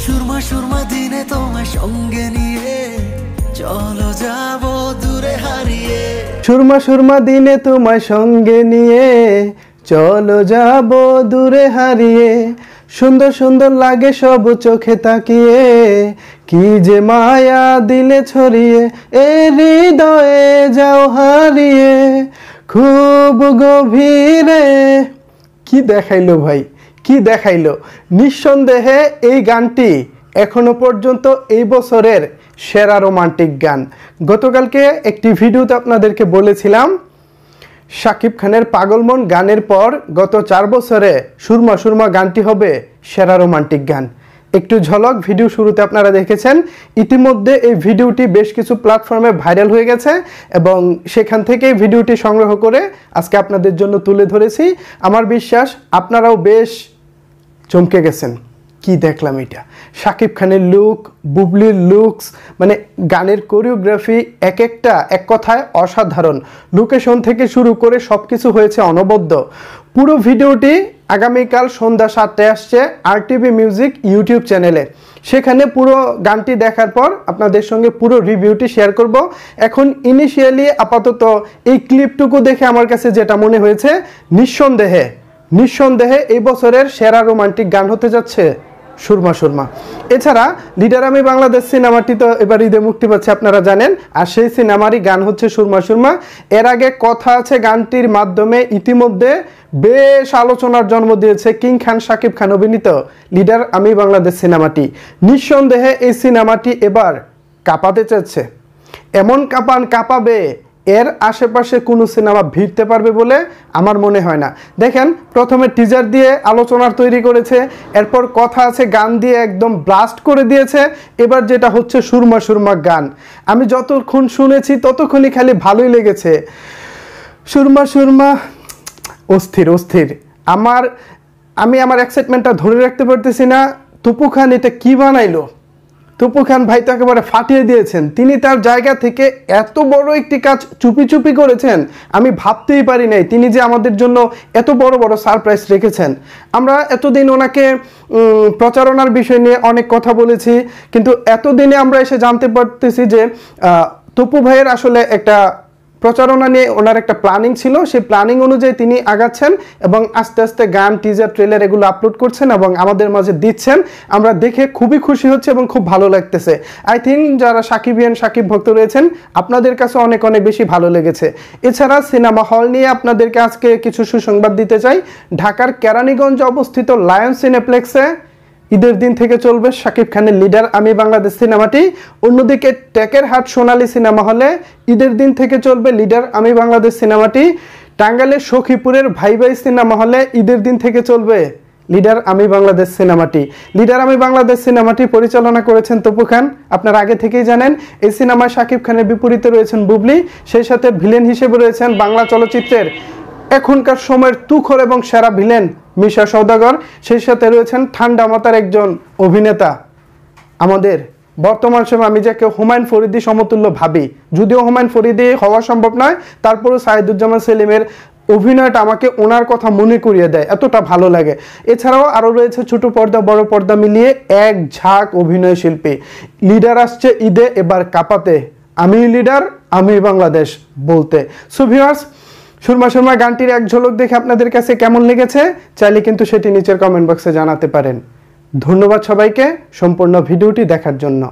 সুরমা সুরমা দিনে তোমায় সঙ্গে নিয়ে চলো যাব দূরে হারিয়ে। সুরমা সুরমা দিনে তোমায় সঙ্গে নিয়ে চলো যাব দূরে হারিয়ে। সুন্দর সুন্দর লাগে সব চোখে তাকিয়ে, কি যে মায়া দিলে ছড়িয়ে, এ হৃদয়ে যাও হারিয়ে খুব গভীরে। কি দেখাইলো ভাই, কি দেখাইলো! নিঃসন্দেহে এই গানটি এখনো পর্যন্ত এই বছরের সেরা রোমান্টিক গান। গতকালকে একটি ভিডিওতে আপনাদেরকে বলেছিলাম শাকিব খানের পাগল মন গানের পর গত 4 বছরে সুরমা সুরমা গানটি হবে সেরা রোমান্টিক গান। একটু ঝলক ভিডিও শুরুতে আপনারা দেখেছেন। ইতিমধ্যে এই ভিডিওটি বেশ কিছু প্ল্যাটফর্মে ভাইরাল হয়ে গেছে এবং সেখান থেকে ভিডিওটি সংগ্রহ করে আজকে আপনাদের জন্য তুলে ধরেছি। আমার বিশ্বাস আপনারাও বেশ চমকে গেছেন। কি দেখলাম এটা! শাকিব খানের লুক, বুবলির লুকস, মানে গানের কোরিওগ্রাফি এক কথায় অসাধারণ। লোকেশন থেকে শুরু করে সব কিছু হয়েছে অনবদ্য। পুরো ভিডিওটি আগামীকাল সন্ধ্যা 7টায় আসছে RTV মিউজিক ইউটিউব চ্যানেলে। সেখানে পুরো গানটি দেখার পর আপনাদের সঙ্গে পুরো রিভিউটি শেয়ার করব। এখন ইনিশিয়ালি আপাতত এই ক্লিপটুকু দেখে আমার কাছে যেটা মনে হয়েছে, নিঃসন্দেহে এই বছরের সেরা রোমান্টিক গান হতে যাচ্ছে সুরমা সুরমা। এছাড়া লিডার আমি বাংলাদেশ সিনেমাটি তো এবার ঈদে মুক্তি পাচ্ছে আপনারা জানেন, আর সেই সিনেমারই গান হচ্ছে সুরমা সুরমা। এর আগে কথা আছে গানটির মাধ্যমে ইতিমধ্যে বেশ আলোচনার জন্ম দিয়েছে কিং খান শাকিব খান অভিনীত লিডার আমি বাংলাদেশ সিনেমাটি। নিঃসন্দেহে এই সিনেমাটি এবার কাঁপাতে চাচ্ছে, এমন কাঁপাবে এর আশেপাশে কোনো সিনেমা ভিড়তে পারবে বলে আমার মনে হয় না। দেখেন, প্রথমে টিজার দিয়ে আলোচনার তৈরি করেছে, এরপর কথা আছে গান দিয়ে একদম ব্লাস্ট করে দিয়েছে। এবার যেটা হচ্ছে সুরমা সুরমা গান, আমি যতক্ষণ শুনেছি ততক্ষণই খালি ভালোই লেগেছে। সুরমা সুরমা অস্থির। আমি আমার এক্সাইটমেন্টটা ধরে রাখতে পারতেছি না। তপু খান এটা কি বানাইলো! তপু খান ভাই তো একেবারে ফাটিয়ে দিয়েছেন। তিনি তার জায়গা থেকে এত বড় একটি কাজ চুপি করেছেন, আমি ভাবতেই পারি নাই তিনি যে আমাদের জন্য এত বড় সারপ্রাইজ রেখেছেন। আমরা এতদিন ওনাকে প্রচারণার বিষয় নিয়ে অনেক কথা বলেছি, কিন্তু এতদিনে আমরা এসে জানতে পারতেছি যে তপু ভাইয়ের আসলে একটা প্রচারণা নিয়ে ওনার একটা প্ল্যানিং ছিল। সেই প্ল্যানিং অনুযায়ী তিনি আগাচ্ছেন এবং আস্তে আস্তে গান, টিজার, ট্রেলার এগুলো আপলোড করছেন এবং আমাদের মাঝে দিচ্ছেন। আমরা দেখে খুবই খুশি হচ্ছে এবং খুব ভালো লাগতেছে। আই থিঙ্ক যারা সাকিব ভক্ত রয়েছেন আপনাদের কাছে অনেক বেশি ভালো লেগেছে। এছাড়া সিনেমা হল নিয়ে আপনাদেরকে আজকে কিছু সুসংবাদ দিতে চাই। ঢাকার কেরানীগঞ্জে অবস্থিত লায়ন সিনেপ্লেক্সে ঈদের দিন থেকে চলবে শাকিব খানের লিডার আমি বাংলাদেশ সিনেমাটি। অন্যদিকে টেকেরহাট সোনালী সিনেমা হলে ঈদের দিন থেকে চলবে লিডার আমি বাংলাদেশ সিনেমাটি। টাঙ্গাইলের সখীপুরের ভাই সিনেমা হলে ঈদের দিন থেকে চলবে লিডার আমি বাংলাদেশ সিনেমাটি। লিডার আমি বাংলাদেশ সিনেমাটি পরিচালনা করেছেন তপু খান, আপনারা আগে থেকেই জানেন। এই সিনেমায় শাকিব খানের বিপরীতে রয়েছেন বুবলি, সেই সাথে ভিলেন হিসেবে রয়েছেন বাংলা চলচ্চিত্রের এখনকার সময়ের তুখর এবং সেরা ভিলেন মিশা সওদাগর, সেই সাথে রয়েছেন ঠান্ডা মাথার একজন অভিনেতা, আমাদের বর্তমান সময় আমি যাকে হুমায়ুন ফরিদি সমতুল্য ভাবি, যদিও হুমায়ুন ফরিদি হওয়া সম্ভব নয়, তারপরেও সাইদুজ্জামান সেলিমের অভিনয়টা আমাকে ওনার কথা মনে করিয়ে দেয়, এতটা ভালো লাগে। এছাড়াও আরও রয়েছে ছোট পর্দা বড় পর্দা মিলিয়ে এক ঝাঁক অভিনয় শিল্পী। লিডার আসছে ঈদে এবার কাঁপাতে, আমি লিডার আমি বাংলাদেশ বলতে। সো ভিউয়ার্স, সুরমা সুরমা গানটির এক ঝলক দেখে আপনাদের কাছে কেমন লেগেছে চাইলে কিন্তু সেটি নিচের কমেন্ট বক্সে জানাতে পারেন। ধন্যবাদ সবাইকে সম্পূর্ণ ভিডিওটি দেখার জন্য।